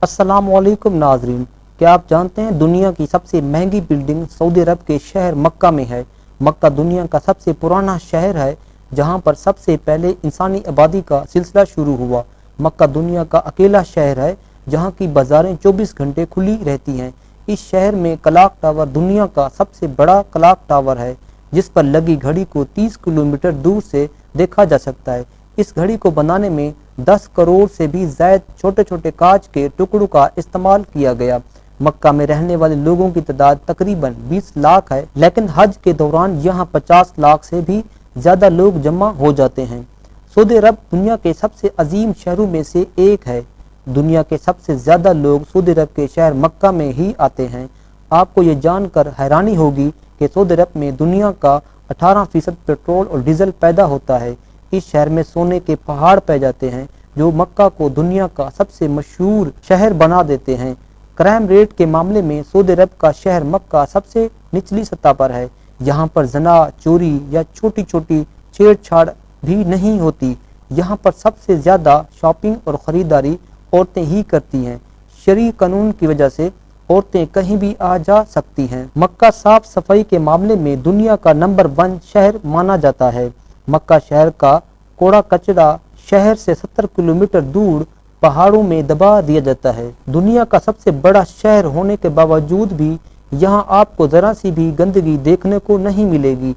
अस्सलाम वालेकुम नाजरीन, क्या आप जानते हैं दुनिया की सबसे महंगी बिल्डिंग सऊदी अरब के शहर मक्का में है। मक्का दुनिया का सबसे पुराना शहर है जहां पर सबसे पहले इंसानी आबादी का सिलसिला शुरू हुआ। मक्का दुनिया का अकेला शहर है जहां की बाजारें 24 घंटे खुली रहती हैं। इस शहर में क्लॉक टावर दुनिया का सबसे बड़ा क्लॉक टावर है जिस पर लगी घड़ी को 30 किलोमीटर दूर से देखा जा सकता है। इस घड़ी को बनाने में 10 करोड़ से भी ज्यादा छोटे छोटे कांच के टुकड़ों का इस्तेमाल किया गया। मक्का में रहने वाले लोगों की तादाद तकरीबन 20 लाख है, लेकिन हज के दौरान यहाँ 50 लाख से भी ज्यादा लोग जमा हो जाते हैं। सऊदी अरब दुनिया के सबसे अजीम शहरों में से एक है। दुनिया के सबसे ज्यादा लोग सऊदी अरब के शहर मक्का में ही आते हैं। आपको ये जानकर हैरानी होगी कि सऊदी अरब में दुनिया का 18% पेट्रोल और डीजल पैदा होता है। इस शहर में सोने के पहाड़ पाए जाते हैं जो मक्का को दुनिया का सबसे मशहूर शहर बना देते हैं। क्राइम रेट के मामले में सऊदी अरब का शहर मक्का सबसे निचली सतह पर है। यहाँ पर जना, चोरी या छोटी छोटी छेड़छाड़ भी नहीं होती। यहाँ पर सबसे ज्यादा शॉपिंग और खरीदारी औरतें ही करती हैं। शरई कानून की वजह से औरतें कहीं भी आ जा सकती हैं। मक्का साफ सफाई के मामले में दुनिया का नंबर 1 शहर माना जाता है। मक्का शहर का कूड़ा कचरा शहर से 70 किलोमीटर दूर पहाड़ों में दबा दिया जाता है। दुनिया का सबसे बड़ा शहर होने के बावजूद भी यहाँ आपको जरा सी भी गंदगी देखने को नहीं मिलेगी।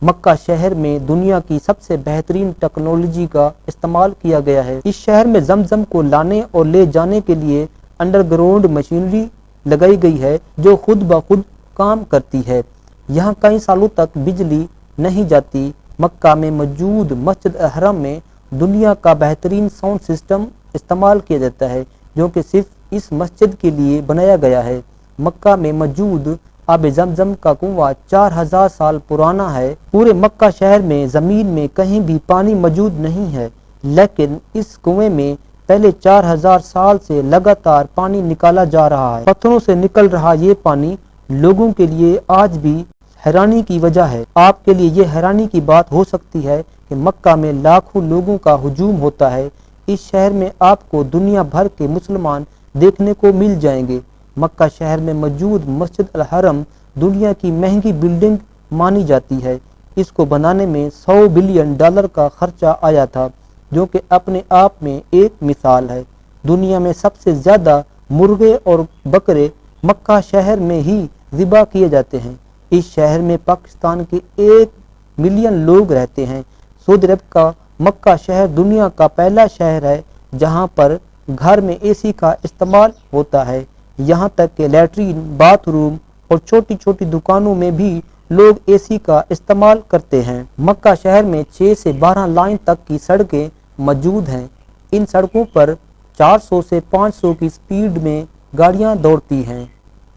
मक्का शहर में दुनिया की सबसे बेहतरीन टेक्नोलॉजी का इस्तेमाल किया गया है। इस शहर में जमजम को लाने और ले जाने के लिए अंडरग्राउंड मशीनरी लगाई गई है जो खुद ब खुद काम करती है। यहाँ कई सालों तक बिजली नहीं जाती। मक्का में मौजूद मस्जिद हरम में दुनिया का बेहतरीन साउंड सिस्टम इस्तेमाल किया जाता है जो कि सिर्फ इस मस्जिद के लिए बनाया गया है। मक्का में मौजूद आब जमजम का कुआं 4000 साल पुराना है। पूरे मक्का शहर में जमीन में कहीं भी पानी मौजूद नहीं है, लेकिन इस कुएं में पहले 4000 साल से लगातार पानी निकाला जा रहा है। पत्थरों से निकल रहा ये पानी लोगों के लिए आज भी हैरानी की वजह है। आपके लिए ये हैरानी की बात हो सकती है कि मक्का में लाखों लोगों का हुजूम होता है। इस शहर में आपको दुनिया भर के मुसलमान देखने को मिल जाएंगे। मक्का शहर में मौजूद मस्जिद अल हरम दुनिया की महंगी बिल्डिंग मानी जाती है। इसको बनाने में $100 बिलियन का खर्चा आया था जो कि अपने आप में एक मिसाल है। दुनिया में सबसे ज्यादा मुर्गे और बकरे मक्का शहर में ही ज़िबा किए जाते हैं। इस शहर में पाकिस्तान के 1 मिलियन लोग रहते हैं। सऊदी अरब का मक्का शहर दुनिया का पहला शहर है जहां पर घर में एसी का इस्तेमाल होता है। यहां तक कि लैट्रीन, बाथरूम और छोटी छोटी दुकानों में भी लोग एसी का इस्तेमाल करते हैं। मक्का शहर में 6 से 12 लाइन तक की सड़कें मौजूद हैं। इन सड़कों पर 400 से 500 की स्पीड में गाड़ियां दौड़ती हैं।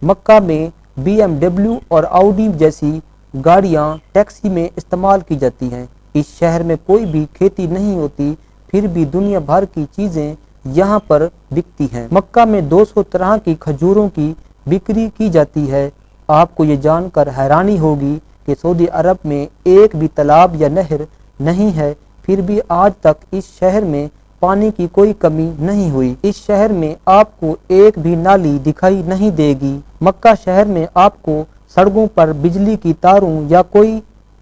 मक्का में BMW और ऑडी जैसी गाड़ियां टैक्सी में इस्तेमाल की जाती हैं। इस शहर में कोई भी खेती नहीं होती, फिर भी दुनिया भर की चीजें यहाँ पर बिकती हैं। मक्का में 200 तरह की खजूरों की बिक्री की जाती है। आपको ये जानकर हैरानी होगी कि सऊदी अरब में एक भी तालाब या नहर नहीं है, फिर भी आज तक इस शहर में पानी की कोई कमी नहीं हुई। इस शहर में आपको एक भी नाली दिखाई नहीं देगी। मक्का शहर में आपको सड़कों पर बिजली की तारों या कोई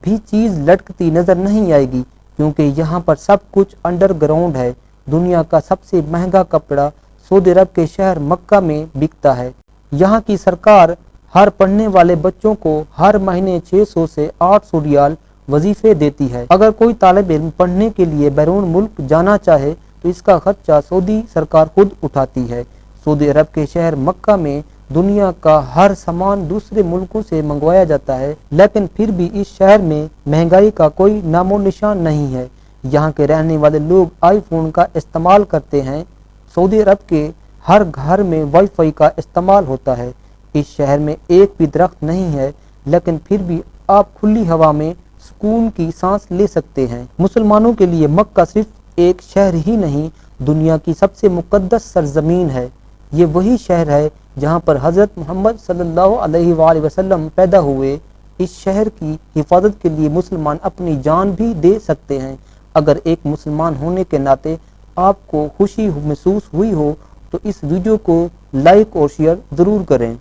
भी चीज लटकती नजर नहीं आएगी क्योंकि यहाँ पर सब कुछ अंडरग्राउंड है। दुनिया का सबसे महंगा कपड़ा सऊदी अरब के शहर मक्का में बिकता है। यहाँ की सरकार हर पढ़ने वाले बच्चों को हर महीने 600 से 800 रियाल वजीफे देती है। अगर कोई तालिब इल्म पढ़ने के लिए बैरून मुल्क जाना चाहे तो इसका खर्चा सऊदी सरकार खुद उठाती है। सऊदी अरब के शहर मक्का में दुनिया का हर सामान दूसरे मुल्कों से मंगवाया जाता है, लेकिन फिर भी इस शहर में महंगाई का कोई नामो निशान नहीं है। यहाँ के रहने वाले लोग आईफोन का इस्तेमाल करते हैं। सऊदी अरब के हर घर में वाईफाई का इस्तेमाल होता है। इस शहर में एक भी दरख्त नहीं है, लेकिन फिर भी आप खुली हवा में सुकून की सांस ले सकते हैं। मुसलमानों के लिए मक्का सिर्फ एक शहर ही नहीं, दुनिया की सबसे मुकद्दस सरजमीन है। ये वही शहर है जहाँ पर हजरत मोहम्मद सल्लल्लाहु अलैहि वसल्लम पैदा हुए। इस शहर की हिफाजत के लिए मुसलमान अपनी जान भी दे सकते हैं। अगर एक मुसलमान होने के नाते आपको खुशी महसूस हुई हो تو اس ویڈیو کو لائک اور شیئر ضرور کریں۔